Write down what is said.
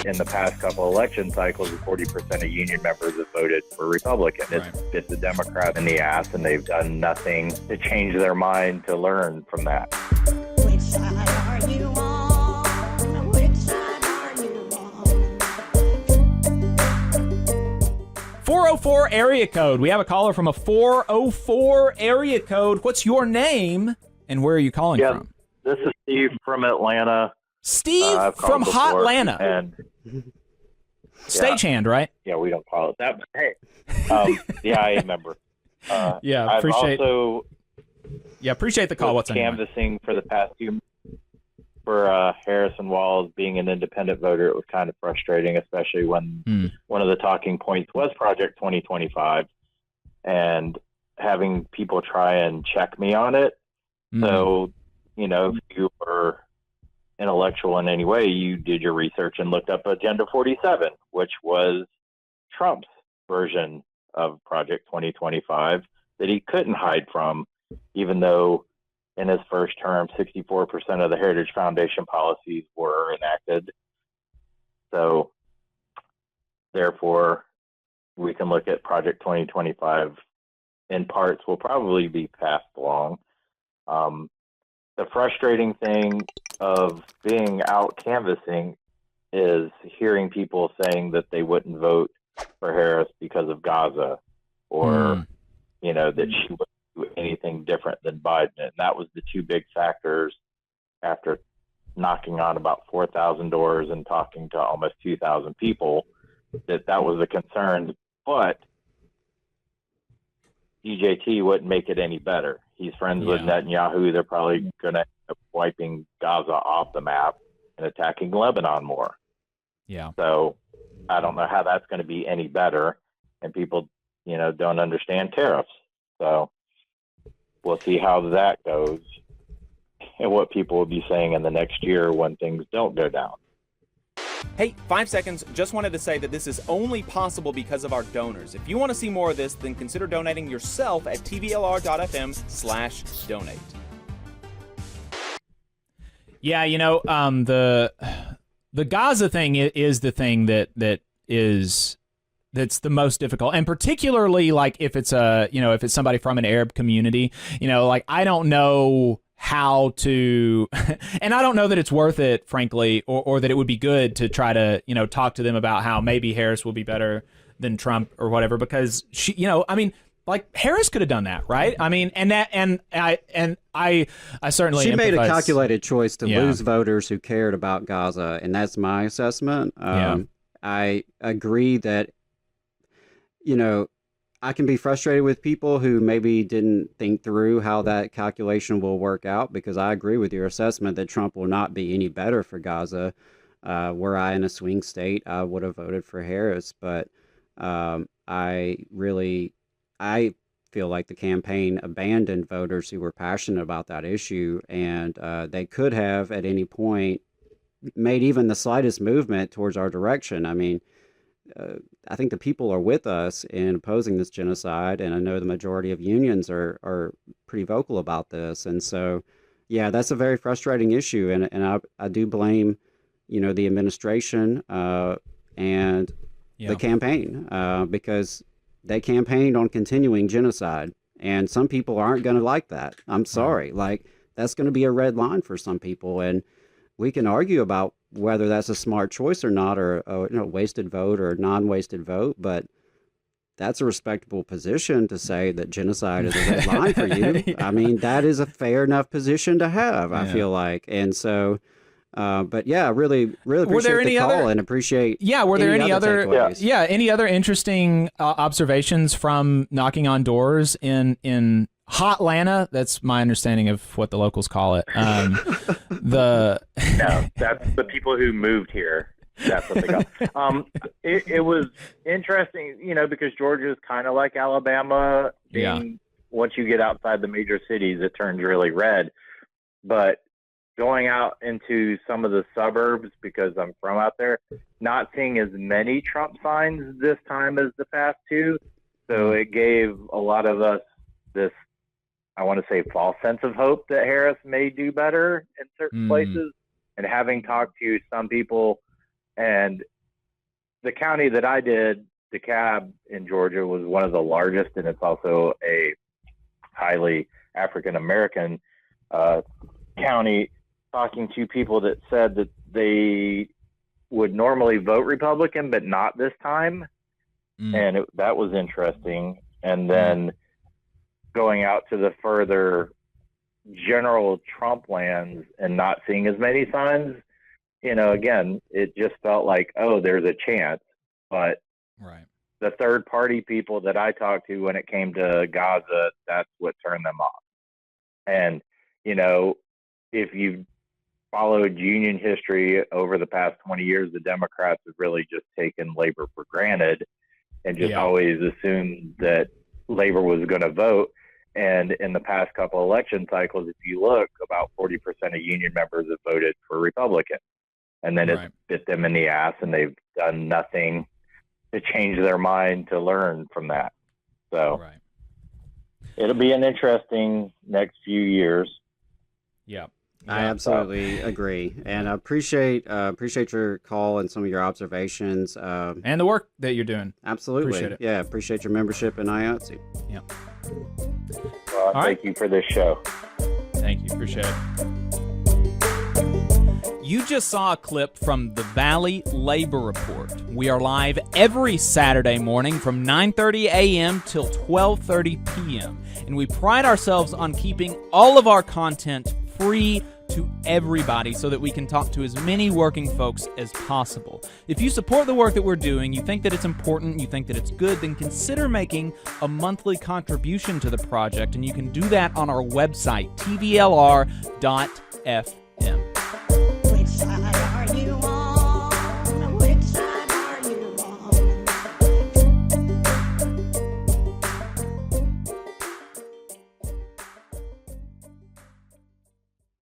in the past couple election cycles, 40% of union members have voted for Republican. It bit the Democrat in the ass, and they've done nothing to change their mind to learn from that. Which side are you on? Which side are you on? 404 area code. We have a caller from a 404 area code. What's your name and where are you calling from? This is Steve from Atlanta. Steve from Hotlanta. And Stagehand, right? Yeah, we don't call it that, but hey. Yeah, I remember. Yeah, appreciate the call. What's canvassing for the past few for Harrison Walls being an independent voter. It was kind of frustrating, especially when one of the talking points was Project 2025 and having people try and check me on it. So, you know, if you were intellectual in any way, you did your research and looked up Agenda 47, which was Trump's version of Project 2025 that he couldn't hide from, even though in his first term, 64% of the Heritage Foundation policies were enacted. So therefore, we can look at Project 2025 in parts will probably be passed along. The frustrating thing of being out canvassing is hearing people saying that they wouldn't vote for Harris because of Gaza or, you know, that she wouldn't do anything different than Biden. And that was the two big factors after knocking on about 4,000 doors and talking to almost 2,000 people, that was a concern. But EJT wouldn't make it any better. He's friends with Netanyahu. They're probably going to end up wiping Gaza off the map and attacking Lebanon more. Yeah. So I don't know how that's going to be any better. And people, you know, don't understand tariffs. So we'll see how that goes and what people will be saying in the next year when things don't go down. Hey, 5 seconds. Just wanted to say that this is only possible because of our donors. If you want to see more of this, then consider donating yourself at tvlr.fm/donate. Yeah, you know, the Gaza thing is the thing that's the most difficult, and particularly like if it's if it's somebody from an Arab community, you know, like I don't know how to, and I don't know that it's worth it, frankly, or that it would be good to try to, you know, talk to them about how maybe Harris will be better than Trump or whatever, because she, you know, I mean, like Harris could have done that, right? I mean, and I certainly she made a empathize. Calculated choice to lose voters who cared about Gaza, and that's my assessment. I agree that, you know, I can be frustrated with people who maybe didn't think through how that calculation will work out, because I agree with your assessment that Trump will not be any better for Gaza. Were I in a swing state, I would have voted for Harris, but I feel like the campaign abandoned voters who were passionate about that issue, and they could have at any point made even the slightest movement towards our direction. I mean, I think the people are with us in opposing this genocide, and I know the majority of unions are pretty vocal about this. And so, yeah, that's a very frustrating issue, and I do blame, you know, the administration and the campaign because they campaigned on continuing genocide, and some people aren't going to like that. I'm sorry. Like, that's going to be a red line for some people, and we can argue about whether that's a smart choice or not, or you know, wasted vote or non-wasted vote, but that's a respectable position to say that genocide is a red line for you. I mean, that is a fair enough position to have, I feel like. And so, but yeah, really appreciate the call and appreciate. Yeah, were there any other takeaways. any other interesting observations from knocking on doors in Hotlanta? That's my understanding of what the locals call it. No, that's the people who moved here. That's what they call it. It was interesting, you know, because Georgia is kind of like Alabama. Once you get outside the major cities, it turns really red. But going out into some of the suburbs, because I'm from out there, not seeing as many Trump signs this time as the past two. So it gave a lot of us this, I want to say, false sense of hope that Harris may do better in certain places. And having talked to some people and the county that I did, DeKalb in Georgia, was one of the largest, and it's also a highly African American county. Talking to people that said that they would normally vote Republican, but not this time, and that was interesting. And then going out to the further general Trump lands and not seeing as many signs, again, it just felt like, oh, there's a chance. But the third party people that I talked to when it came to Gaza, that's what turned them off. And, if you followed union history over the past 20 years, the Democrats have really just taken labor for granted and just always assumed that labor was going to vote. And in the past couple election cycles, if you look, about 40% of union members have voted for Republican. And then it's bit them in the ass, and they've done nothing to change their mind to learn from that. So it'll be an interesting next few years. Yeah. I absolutely agree, and I appreciate your call and some of your observations and the work that you're doing. Absolutely, appreciate it. Yeah, appreciate your membership in IATSE. Yeah. Well, thank you for this show. Thank you, appreciate it. You just saw a clip from the Valley Labor Report. We are live every Saturday morning from 9:30 a.m. till 12:30 p.m. And we pride ourselves on keeping all of our content free to everybody so that we can talk to as many working folks as possible. If you support the work that we're doing, you think that it's important, you think that it's good, then consider making a monthly contribution to the project, and you can do that on our website, tvlr.fm.